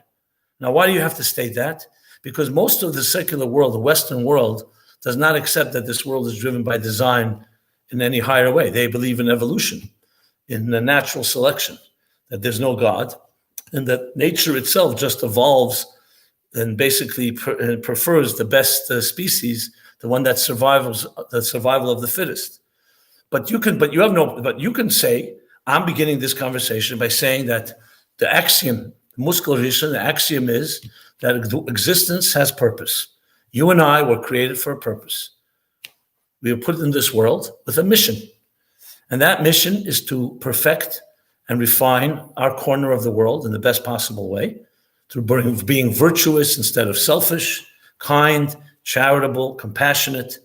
Now, why do you have to state that? Because most of the secular world, the Western world, does not accept that this world is driven by design in any higher way. They believe in evolution, in the natural selection, that there's no God, and that nature itself just evolves and basically prefers the best species, the one that survives, the survival of the fittest. But you can say, I'm beginning this conversation by saying that the axiom Muskal Rishon, the axiom is that existence has purpose. You and I were created for a purpose. We were put in this world with a mission. And that mission is to perfect and refine our corner of the world in the best possible way, through being virtuous instead of selfish, kind, charitable, compassionate,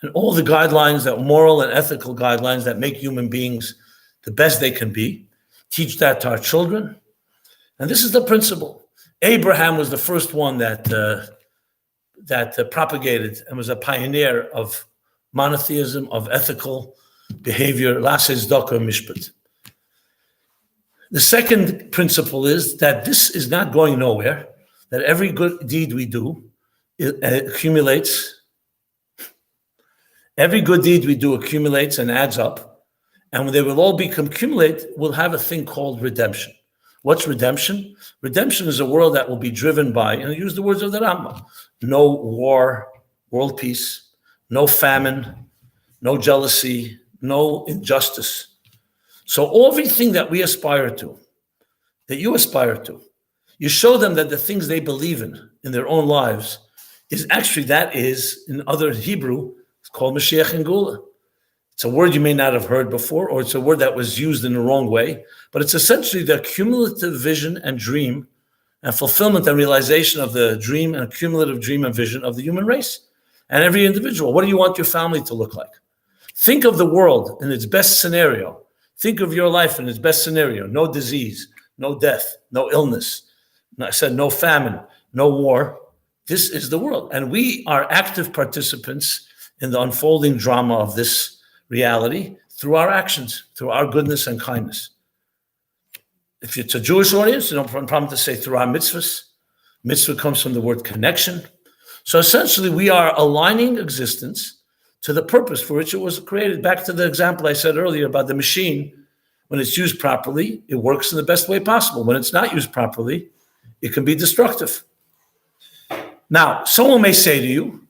and all the guidelines, that moral and ethical guidelines that make human beings the best they can be. Teach that to our children. And this is the principle. Abraham was the first one that propagated and was a pioneer of monotheism, of ethical behavior, lases daka mishpat. The second principle is that this is not going nowhere, that every good deed we do accumulates. Every good deed we do accumulates and adds up, and when they will all accumulate, we'll have a thing called redemption. What's redemption? Redemption is a world that will be driven by, and I use the words of the Rambam, no war, world peace, no famine, no jealousy, no injustice. So everything that we aspire to, that you aspire to, you show them that the things they believe in their own lives, is actually, that is, in other Hebrew, it's called Mashiach and Gula. It's a word you may not have heard before, or it's a word that was used in the wrong way, but it's essentially the cumulative vision and dream and fulfillment and realization of the dream and cumulative dream and vision of the human race and every individual. What do you want your family to look like? Think of the world in its best scenario. Think of your life in its best scenario. No disease, no death, no illness. I said no famine, no war. This is the world. And we are active participants in the unfolding drama of this reality through our actions, through our goodness and kindness. If it's a Jewish audience, you don't have a problem to say through our mitzvahs. Mitzvah comes from the word connection. So essentially, we are aligning existence to the purpose for which it was created. Back to the example I said earlier about the machine. When it's used properly, it works in the best way possible. When it's not used properly, it can be destructive. Now, someone may say to you,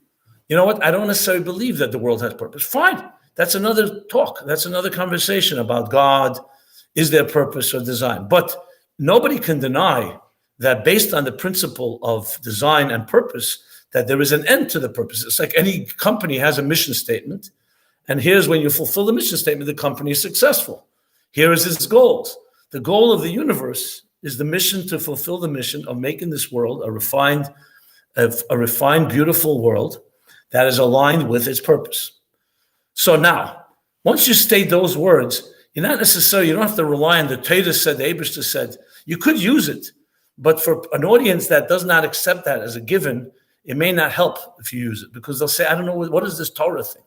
you know what, I don't necessarily believe that the world has purpose. Fine. That's another talk. That's another conversation about God. Is there purpose or design? But nobody can deny that based on the principle of design and purpose, that there is an end to the purpose. It's like any company has a mission statement. And here's when you fulfill the mission statement, the company is successful. Here is its goals. The goal of the universe is the mission to fulfill the mission of making this world a refined, beautiful world that is aligned with its purpose. So now, once you state those words, you don't have to rely on the Torah said, the Eibishter said. You could use it, but for an audience that does not accept that as a given, it may not help if you use it, because they'll say, I don't know, what is this Torah thing?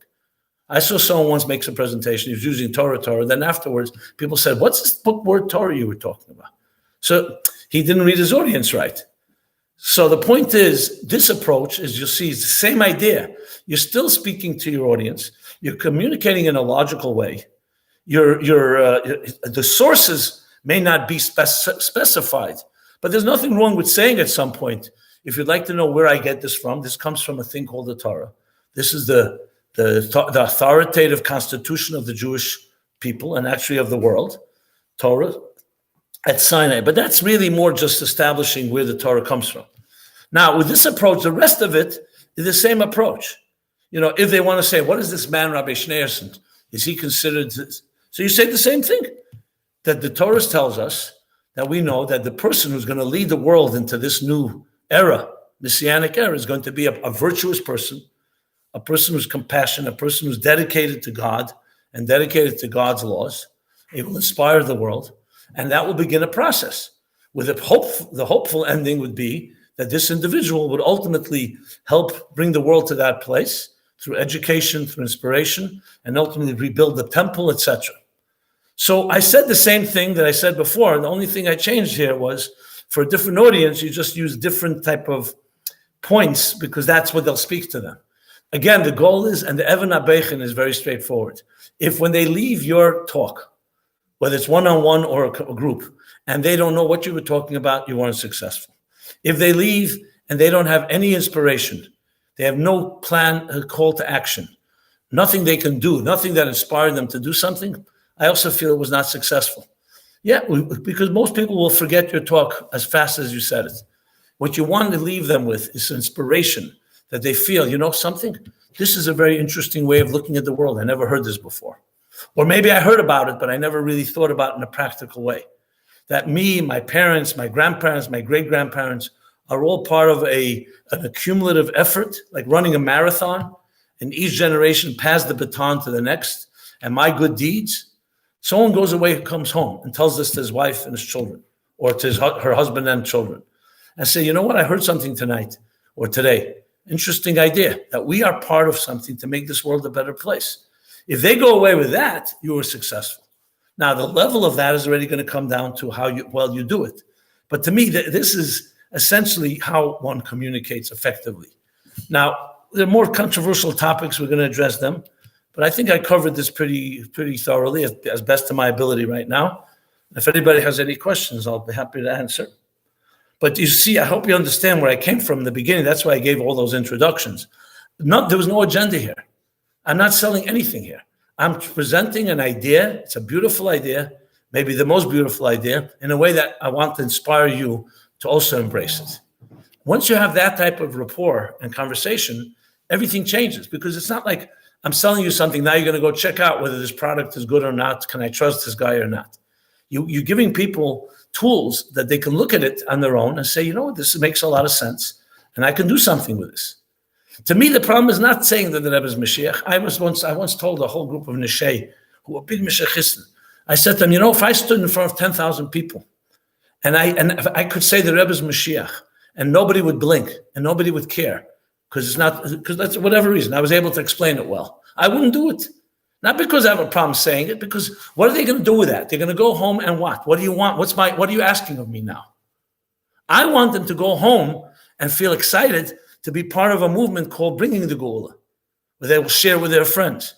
I saw someone once makes a presentation, he was using Torah, then afterwards, people said, what's this book word Torah you were talking about? So he didn't read his audience right. So the point is, this approach, as you'll see, is the same idea. You're still speaking to your audience. You're communicating in a logical way. The sources may not be specified, but there's nothing wrong with saying at some point, if you'd like to know where I get this comes from a thing called the Torah. This is the authoritative constitution of the Jewish people and actually of the world, Torah at Sinai. But that's really more just establishing where the Torah comes from. Now, with this approach, the rest of it is the same approach. If they want to say, what is this man, Rabbi Schneerson? Is he considered this? So you say the same thing, that the Torah tells us that we know that the person who's going to lead the world into this new era, Messianic era, is going to be a virtuous person, a person who's compassionate, a person who's dedicated to God and dedicated to God's laws. It will inspire the world, and that will begin a process. With the hopeful ending would be that this individual would ultimately help bring the world to that place through education, through inspiration, and ultimately rebuild the temple, etc. So I said the same thing that I said before. The only thing I changed here was, for a different audience, you just use different type of points because that's what they'll speak to them. Again, the goal is, and the Even HaBeichin is very straightforward. If when they leave your talk, whether it's one-on-one or a group, and they don't know what you were talking about, you weren't successful. If they leave and they don't have any inspiration, they have no plan, a call to action, nothing they can do, nothing that inspired them to do something, I also feel it was not successful. Yeah, because most people will forget your talk as fast as you said it. What you want to leave them with is inspiration, that they feel, you know something? This is a very interesting way of looking at the world. I never heard this before. Or maybe I heard about it, but I never really thought about it in a practical way. That me, my parents, my grandparents, my great-grandparents are all part of an accumulative effort, like running a marathon, and each generation passed the baton to the next, and my good deeds. Someone goes away, comes home, and tells this to his wife and his children, or to her husband and children, and say, you know what, I heard something tonight or today. Interesting idea that we are part of something to make this world a better place. If they go away with that, you were successful. Now, the level of that is already going to come down to how well you do it. But to me, this is essentially how one communicates effectively. Now, there are more controversial topics. We're going to address them. But I think I covered this pretty thoroughly, as best to my ability right now. If anybody has any questions, I'll be happy to answer. But you see, I hope you understand where I came from in the beginning. That's why I gave all those introductions. There was no agenda here. I'm not selling anything here. I'm presenting an idea. It's a beautiful idea, maybe the most beautiful idea, in a way that I want to inspire you to also embrace it. Once you have that type of rapport and conversation, everything changes, because it's not like I'm selling you something, now you're going to go check out whether this product is good or not. Can I trust this guy or not? You're giving people tools that they can look at it on their own and say, you know what, this makes a lot of sense, and I can do something with this. To me, the problem is not saying that the Rebbe is Mashiach. I once told a whole group of Neshei who were big Mashiachisten. I said to them, you know, if I stood in front of 10,000 people and if I could say the Rebbe is Mashiach and nobody would blink and nobody would care because that's whatever reason, I was able to explain it well, I wouldn't do it. Not because I have a problem saying it, because what are they going to do with that? They're going to go home and what? What do you want? What are you asking of me now? I want them to go home and feel excited to be part of a movement called Bringing the Geula, where they will share with their friends.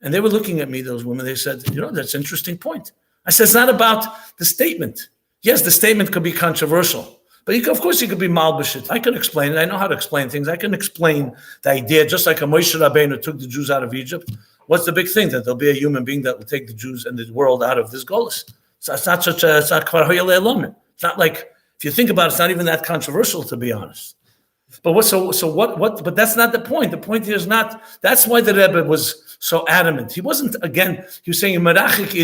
And they were looking at me, those women, they said, you know, that's an interesting point. I said, it's not about the statement. Yes, the statement could be controversial, but of course you could be malbashit. I can explain it. I know how to explain things. I can explain the idea, just like a Moshe Rabbeinu took the Jews out of Egypt. What's the big thing? That there'll be a human being that will take the Jews and the world out of this golus. So it's not it's not like, if you think about it, it's not even that controversial, to be honest. But but that's not the point. The point here is not, that's why the Rebbe was so adamant. He wasn't, again, he was saying, Yerachik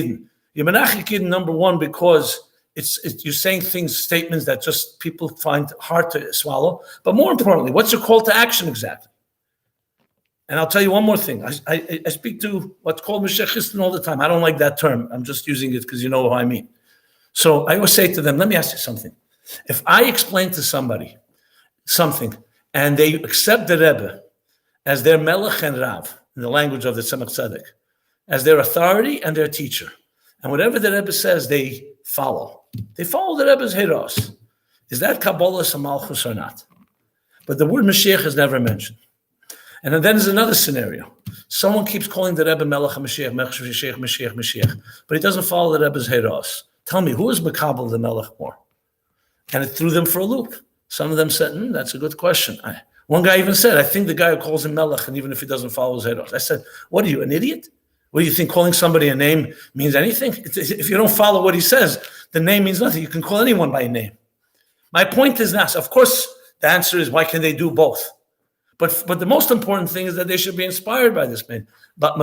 Eden, number one, because you're saying statements that just people find hard to swallow. But more importantly, what's your call to action exactly? And I'll tell you one more thing. I speak to what's called Mashiachistan all the time. I don't like that term. I'm just using it because you know what I mean. So I always say to them, let me ask you something. If I explain to somebody something and they accept the Rebbe as their Melech and Rav, in the language of the Tzemach Tzedek, as their authority and their teacher, and whatever the Rebbe says, they follow. They follow the Rebbe's Hiros. Is that Kabbalah Samalchus or not? But the word Mashiach is never mentioned. And then there's another scenario. Someone keeps calling the Rebbe Melech HaMashiach, Mashiach, but he doesn't follow the Rebbe's Heiros. Tell me, who is Makabel the Melech more? And it threw them for a loop. Some of them said, that's a good question. One guy even said, I think the guy who calls him Melech, and even if he doesn't follow his Heiros. I said, what are you, an idiot? What do you think calling somebody a name means anything? If you don't follow what he says, the name means nothing. You can call anyone by a name. My point is not, of course, the answer is, why can they do both? But the most important thing is that they should be inspired by this man. But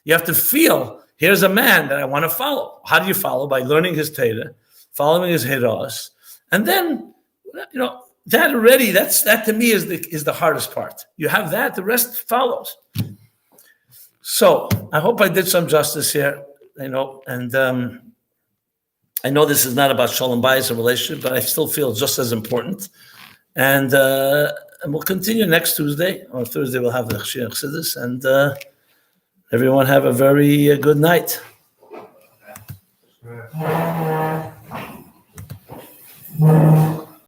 you have to feel, here's a man that I want to follow. How do you follow? By learning his Torah, following his Hiras. And then, that already, that to me is the hardest part. You have that, the rest follows. So I hope I did some justice here, and I know this is not about Shalom Bayis, a relationship, but I still feel just as important. And we'll continue next Tuesday. On Thursday, we'll have the Chashir Chassidus. And everyone have a very good night. Yeah.